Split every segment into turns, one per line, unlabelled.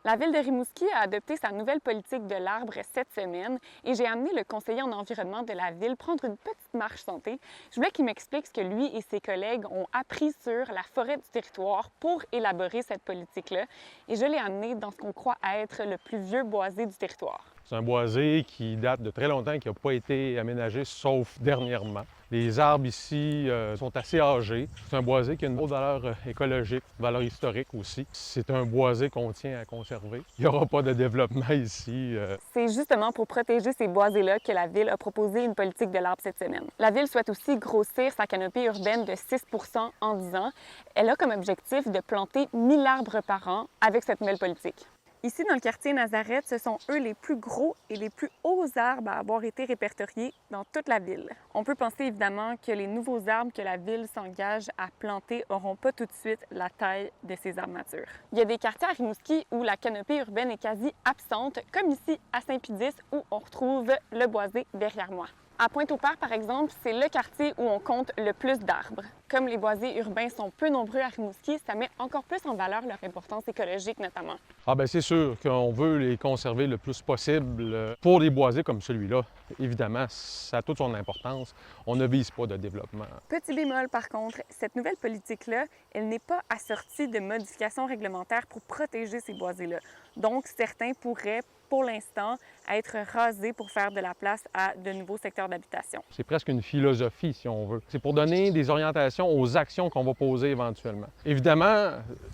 La ville de Rimouski a adopté sa nouvelle politique de l'arbre cette semaine et j'ai amené le conseiller en environnement de la ville prendre une petite marche santé. Je voulais qu'il m'explique ce que lui et ses collègues ont appris sur la forêt du territoire pour élaborer cette politique-là. Et je l'ai amené dans ce qu'on croit être le plus vieux boisé du territoire.
C'est un boisé qui date de très longtemps, qui n'a pas été aménagé, sauf dernièrement. Les arbres ici sont assez âgés. C'est un boisé qui a une haute valeur écologique, une valeur historique aussi. C'est un boisé qu'on tient à conserver. Il n'y aura pas de développement ici.
C'est justement pour protéger ces boisés-là que la Ville a proposé une politique de l'arbre cette semaine. La Ville souhaite aussi grossir sa canopée urbaine de 6 % en 10 ans. Elle a comme objectif de planter 1000 arbres par an avec cette nouvelle politique. Ici, dans le quartier Nazareth, ce sont eux les plus gros et les plus hauts arbres à avoir été répertoriés dans toute la ville. On peut penser évidemment que les nouveaux arbres que la ville s'engage à planter n'auront pas tout de suite la taille de ces arbres matures. Il y a des quartiers à Rimouski où la canopée urbaine est quasi absente, comme ici à Saint-Pédis où on retrouve le boisé derrière moi. À Pointe-au-Père, par exemple, c'est le quartier où on compte le plus d'arbres. Comme les boisés urbains sont peu nombreux à Rimouski, ça met encore plus en valeur leur importance écologique notamment.
Ah bien, c'est sûr qu'on veut les conserver le plus possible. Pour des boisés comme celui-là, évidemment, ça a toute son importance. On ne vise pas de développement.
Petit bémol, par contre, cette nouvelle politique-là, elle n'est pas assortie de modifications réglementaires pour protéger ces boisés-là. Donc, certains pourraient, pour l'instant, être rasés pour faire de la place à de nouveaux secteurs d'habitation.
C'est presque une philosophie, si on veut. C'est pour donner des orientations aux actions qu'on va poser éventuellement. Évidemment,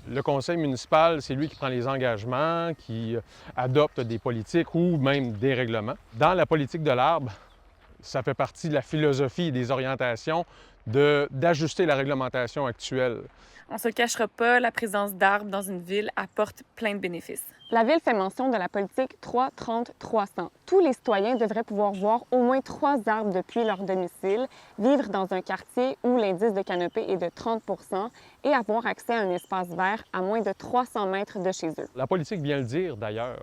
le conseil municipal, c'est lui qui prend les engagements, qui adopte des politiques ou même des règlements. Dans la politique de l'arbre, ça fait partie de la philosophie et des orientations d'ajuster la réglementation actuelle.
On ne se le cachera pas, la présence d'arbres dans une ville apporte plein de bénéfices. La Ville fait mention de la politique 3-30-300. Tous les citoyens devraient pouvoir voir au moins 3 arbres depuis leur domicile, vivre dans un quartier où l'indice de canopée est de 30 % et avoir accès à un espace vert à moins de 300 mètres de chez eux.
La politique vient le dire d'ailleurs,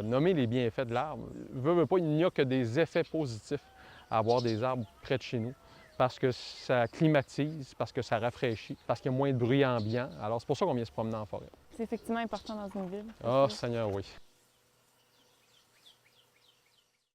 nommer les bienfaits de l'arbre. Veut pas, il n'y a que des effets positifs à avoir des arbres près de chez nous, parce que ça climatise, parce que ça rafraîchit, parce qu'il y a moins de bruit ambiant. Alors c'est pour ça qu'on vient se promener en forêt.
C'est effectivement important dans une ville.
Ah, Seigneur, oui.